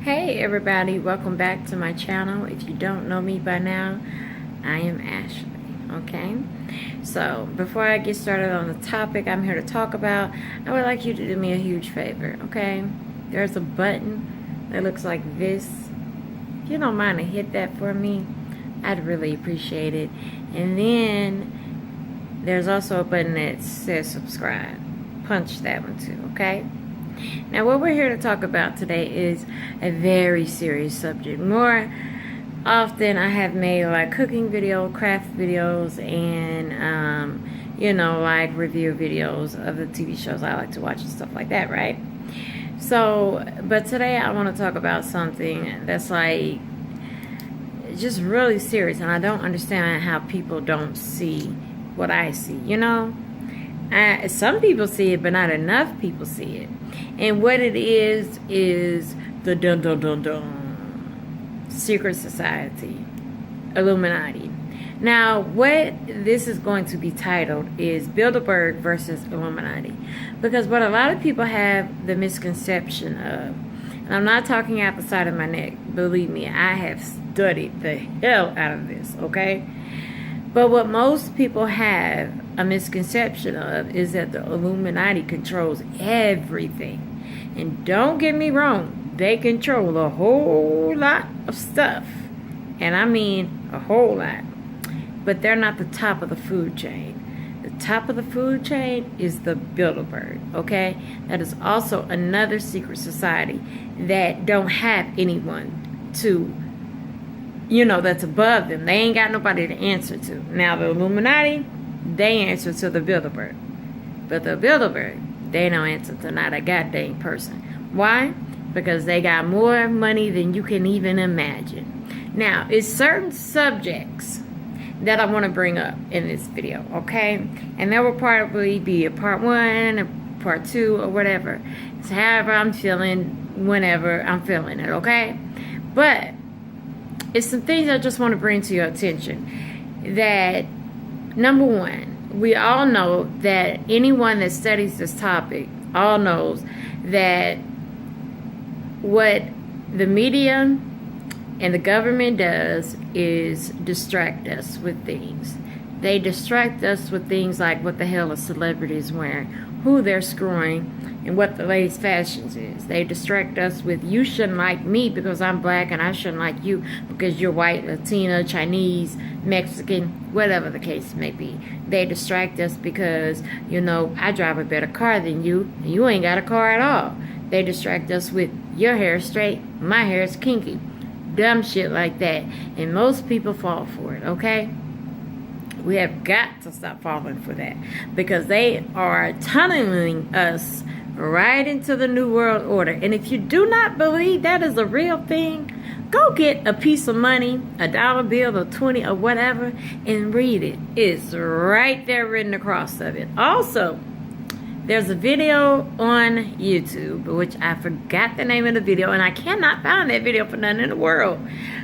Hey everybody, welcome back to my channel. If you don't know me by now, I am Ashley, okay? So, before I get started on the topic I'm here to talk about, I would like you to do me a huge favor, okay? There's a button that looks like this. If you don't mind to hit that for me, I'd really appreciate it. And then, there's also a button that says subscribe. Punch that one too, okay? Now, what we're here to talk about today is a very serious subject. More often, I have made like cooking videos, craft videos, and like review videos of the TV shows I like to watch and stuff like that, right? So, but today I want to talk about something that's like just really serious, and I don't understand how people don't see what I see, some people see it, but not enough people see it. And what it is the dun dun dun dun secret society, Illuminati. Now, what this is going to be titled is Bilderberg versus Illuminati, because what a lot of people have the misconception of, and I'm not talking out the side of my neck. Believe me, I have studied the hell out of this. Okay. But what most people have a misconception of is that the Illuminati controls everything. And don't get me wrong, they control a whole lot of stuff. And I mean a whole lot. But they're not the top of the food chain. The top of the food chain is the Bilderberg, okay? That is also another secret society that don't have anyone to that's above them. They ain't got nobody to answer to. Now, the Illuminati, they answer to the Bilderberg. But the Bilderberg, they don't answer to not a goddamn person. Why? Because they got more money than you can even imagine. Now, it's certain subjects that I want to bring up in this video, okay? And there will probably be a part 1, a part 2, or whatever. It's however I'm feeling, whenever I'm feeling it, okay? But it's some things I just want to bring to your attention. That, number one, we all know that anyone that studies this topic all knows that what the media and the government does is distract us with things. They distract us with things like what the hell a celebrity is wearing, who they're screwing, and what the latest fashions is. They distract us with, you shouldn't like me because I'm black, and I shouldn't like you because you're white, Latina, Chinese, Mexican, whatever the case may be. They distract us because, I drive a better car than you, and you ain't got a car at all. They distract us with, your hair is straight, my hair is kinky. Dumb shit like that. And most people fall for it, okay? We have got to stop falling for that, because they are tunneling us right into the New World Order. And if you do not believe that is a real thing, go get a piece of money, a dollar bill or 20 or whatever, and read it. It's right there written across of it. Also, there's a video on YouTube, which I forgot the name of the video, and I cannot find that video for nothing in the world.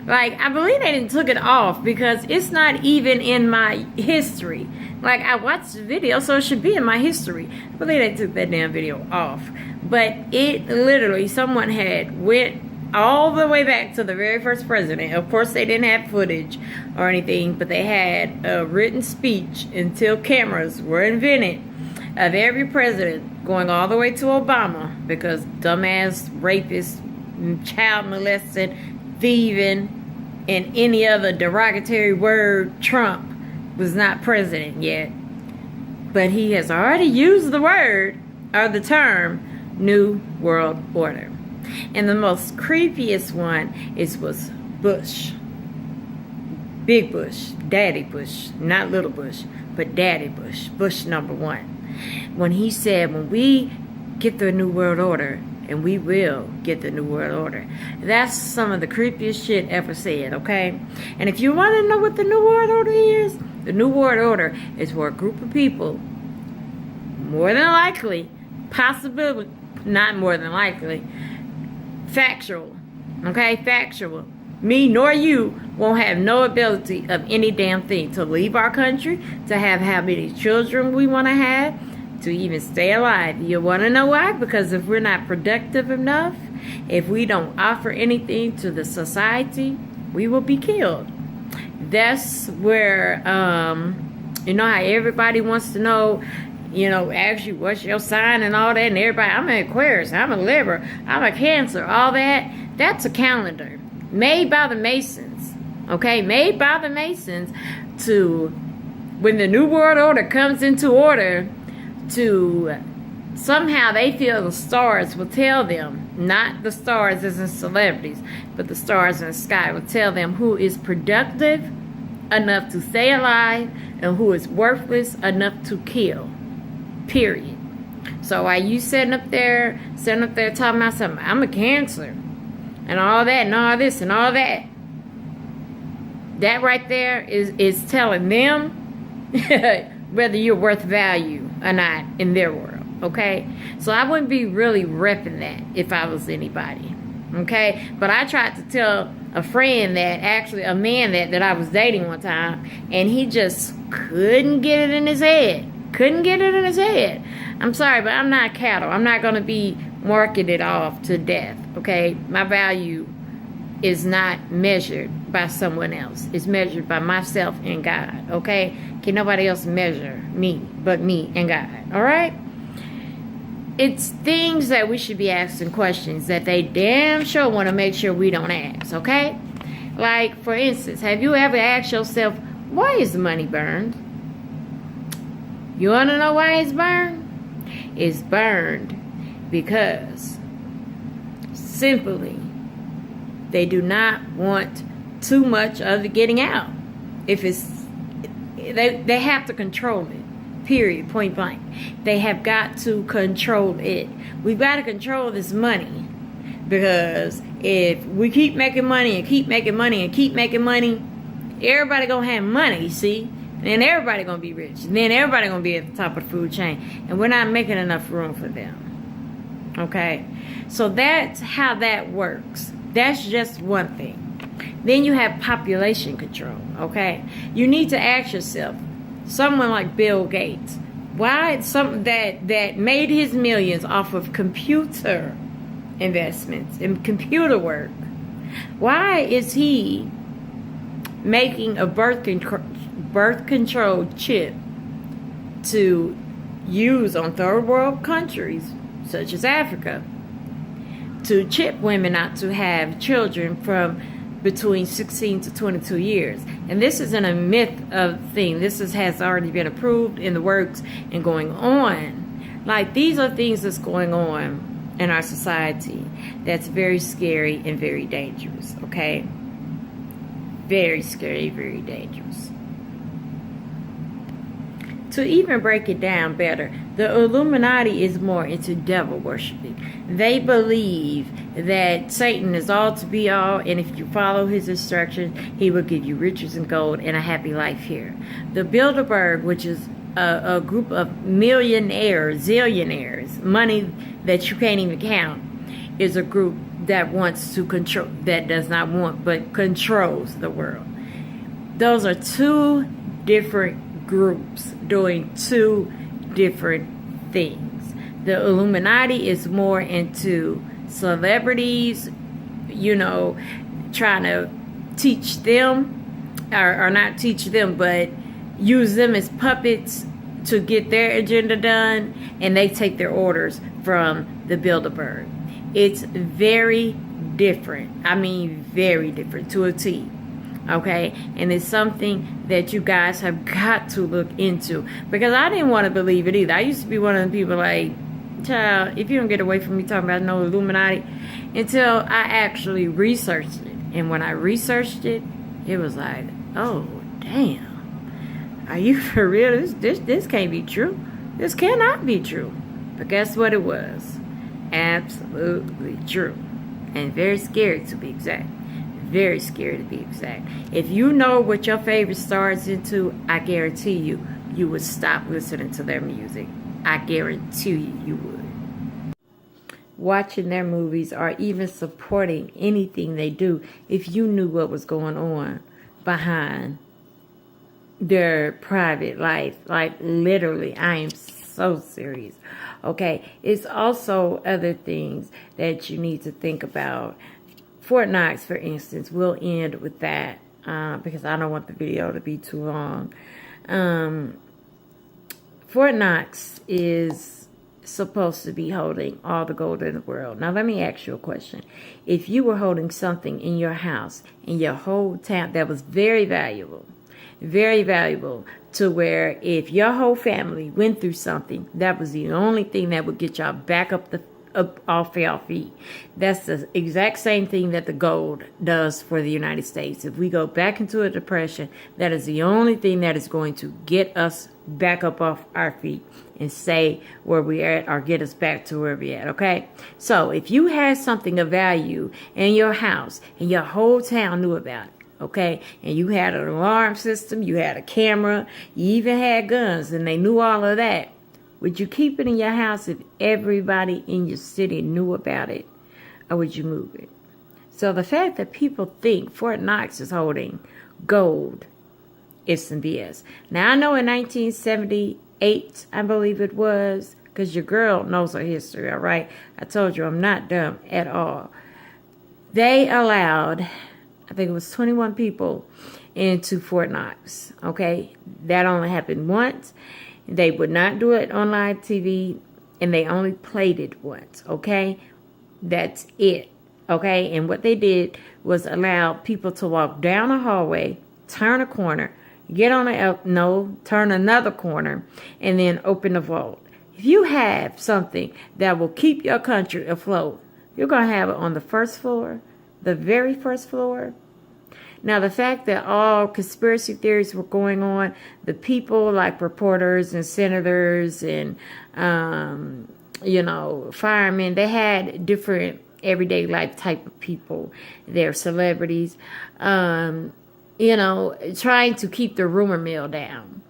Like, I believe they didn't took it off because it's not even in my history. Like, I watched the video, so it should be in my history. I believe they took that damn video off. But it literally, someone had went all the way back to the very first president. Of course, they didn't have footage or anything, but they had a written speech until cameras were invented of every president, going all the way to Obama, because dumbass, rapist, child molesting, thieving, and any other derogatory word, Trump was not president yet. But he has already used the word, or the term, New World Order. And the most creepiest one was Bush. Big Bush, Daddy Bush, not Little Bush, but Daddy Bush, Bush number 1. When he said, when we get the New World Order, and we will get the New World Order. That's some of the creepiest shit ever said, okay? And if you want to know what the New World Order is, the New World Order is for a group of people, more than likely, possibly, not more than likely, factual, okay? Factual. Me nor you won't have no ability of any damn thing to leave our country, to have how many children we want to have, to even stay alive. You want to know why? Because if we're not productive enough, if we don't offer anything to the society, we will be killed. That's where, you know how everybody wants to know, you know, ask you what's your sign and all that, and everybody, I'm an Aquarius, I'm a Libra, I'm a Cancer, all that. That's a calendar made by the Masons, okay? Made by the Masons to, when the New World Order comes into order, to somehow they feel the stars will tell them, not the stars as in celebrities, but the stars in the sky will tell them who is productive enough to stay alive and who is worthless enough to kill. Period. So while you sitting up there talking about something, I'm a Cancer, and all that, and all this, and all that, that right there is telling them whether you're worth value or not in their world, okay? So I wouldn't be really repping that if I was anybody, okay? But I tried to tell a friend that, actually a man that I was dating one time, and he just couldn't get it in his head. Couldn't get it in his head. I'm sorry, but I'm not cattle. I'm not going to be marketed off to death, okay? My value is not measured by someone else. It's measured by myself and God, okay? Can nobody else measure me but me and God, all right? It's things that we should be asking questions that they damn sure want to make sure we don't ask, okay? Like, for instance, have you ever asked yourself, why is the money burned? You want to know why it's burned? It's burned because simply they do not want too much of it getting out. If it's, they have to control it. Period. Point blank. They have got to control it. We've got to control this money, because if we keep making money and keep making money and keep making money, everybody gonna have money, see? And then everybody gonna be rich. And then everybody gonna be at the top of the food chain. And we're not making enough room for them. Okay? So that's how that works. That's just one thing. Then you have population control. Okay? You need to ask yourself, someone like Bill Gates, why something that made his millions off of computer investments and computer work, why is he making a birth control chip to use on third world countries such as Africa, to chip women not to have children from between 16 to 22 years? And this isn't a myth of thing. This has already been approved, in the works, and going on. Like, these are things that's going on in our society that's very scary and very dangerous, okay? Very scary, very dangerous. To even break it down better, the Illuminati is more into devil worshiping. They believe that Satan is all to be all, and if you follow his instructions, he will give you riches and gold and a happy life here. The Bilderberg, which is a group of millionaires, zillionaires, money that you can't even count, is a group that wants to control, that does not want, but controls the world. Those are two different groups doing two different things. The Illuminati is more into celebrities, you know, trying to teach them, or not teach them, but use them as puppets to get their agenda done, and they take their orders from the Bilderberg. It's very different. I mean, very different to a T. Okay, and it's something that you guys have got to look into, because I didn't want to believe it either. I used to be one of the people like, child, if you don't get away from me talking about no Illuminati, until I actually researched it. And when I researched it, it was like, oh damn, are you for real? This can't be true. This cannot be true. But guess what it was? Absolutely true, and very scary to be exact. Very scary to be exact. If you know what your favorite star is into, I guarantee you, you would stop listening to their music. I guarantee you would. Watching their movies, or even supporting anything they do, if you knew what was going on behind their private life. Like, literally, I am so serious. Okay, it's also other things that you need to think about. Fort Knox, for instance, we'll end with that because I don't want the video to be too long. Fort Knox is supposed to be holding all the gold in the world. Now, let me ask you a question. If you were holding something in your house, in your whole town, that was very valuable, to where if your whole family went through something, that was the only thing that would get y'all back up off y'all feet. That's the exact same thing that the gold does for the United States. If we go back into a depression, that is the only thing that is going to get us back up off our feet and stay where we're at, or get us back to where we're at. Okay, so if you had something of value in your house and your whole town knew about it, okay, and you had an alarm system, you had a camera, you even had guns, and they knew all of that, would you keep it in your house if everybody in your city knew about it, or would you move it? So the fact that people think Fort Knox is holding gold is some BS. Now, I know in 1978, I believe it was, because your girl knows her history, all right? I told you I'm not dumb at all. They allowed, I think it was 21 people into Fort Knox, okay? That only happened once. They would not do it on live TV, and they only played it once, okay? That's it, okay? And what they did was allow people to walk down a hallway, turn a corner, get on turn another corner, and then open the vault. If you have something that will keep your country afloat, you're going to have it on the first floor, the very first floor. Now, the fact that all conspiracy theories were going on, the people like reporters and senators and, firemen, they had different everyday life type of people. They're celebrities, trying to keep the rumor mill down.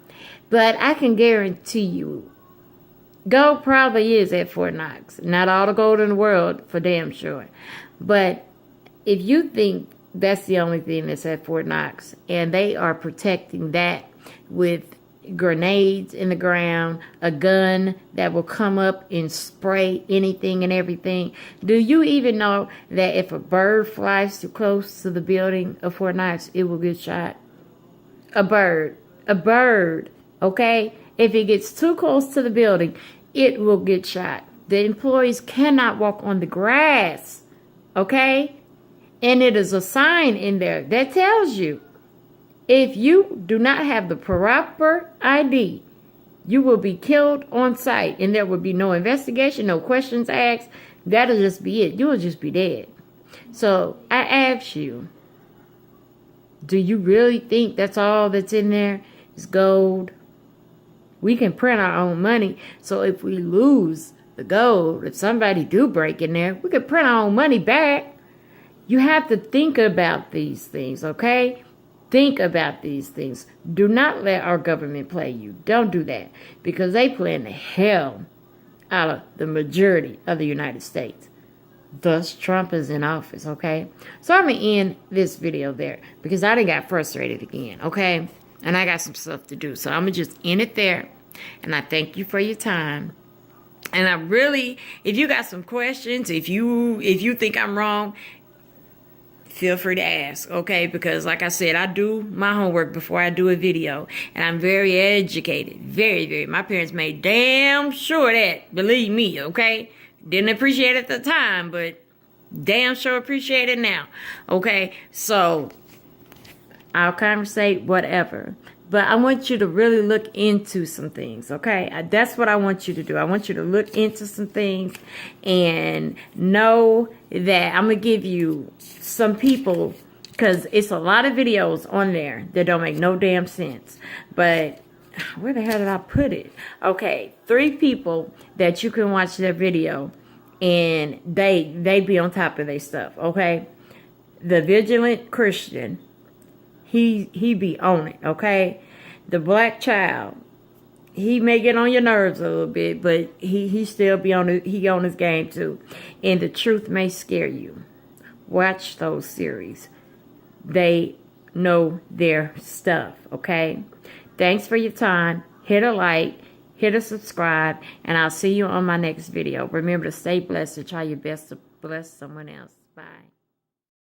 But I can guarantee you, gold probably is at Fort Knox. Not all the gold in the world, for damn sure. But if you think that's the only thing that's at Fort Knox, and they are protecting that with grenades in the ground, a gun that will come up and spray anything and everything. Do you even know that if a bird flies too close to the building of Fort Knox, it will get shot? A bird, okay? If it gets too close to the building, it will get shot. The employees cannot walk on the grass, okay? And it is a sign in there that tells you, if you do not have the proper ID, you will be killed on sight. And there will be no investigation, no questions asked. That'll just be it. You will just be dead. So I ask you, do you really think that's all that's in there is gold? We can print our own money. So if we lose the gold, if somebody do break in there, we can print our own money back. You have to think about these things, okay? Think about these things. Do not let our government play you. Don't do that, because they playing the hell out of the majority of the United States. Thus, Trump is in office, okay? So I'm going to end this video there because I done got frustrated again, okay? And I got some stuff to do. So I'm going to just end it there. And I thank you for your time. And I really, if you got some questions, if you think I'm wrong, feel free to ask, okay? Because like I said, I do my homework before I do a video. And I'm very educated. Very, very. My parents made damn sure that. Believe me, okay? Didn't appreciate it at the time, but damn sure appreciate it now. Okay? So, I'll conversate, whatever. But I want you to really look into some things, okay? That's what I want you to do. I want you to look into some things and know that I'm going to give you some people, because it's a lot of videos on there that don't make no damn sense. But where the hell did I put it? Okay, 3 people that you can watch their video and they be on top of their stuff, okay? The Vigilant Christian, he be on it, okay? The Black Child, he may get on your nerves a little bit, but he still be on his game too. And The Truth May Scare You. Watch those series. They know their stuff, okay? Thanks for your time. Hit a like hit a subscribe, and I'll see you on my next video. Remember to stay blessed and try your best to bless someone else. Bye.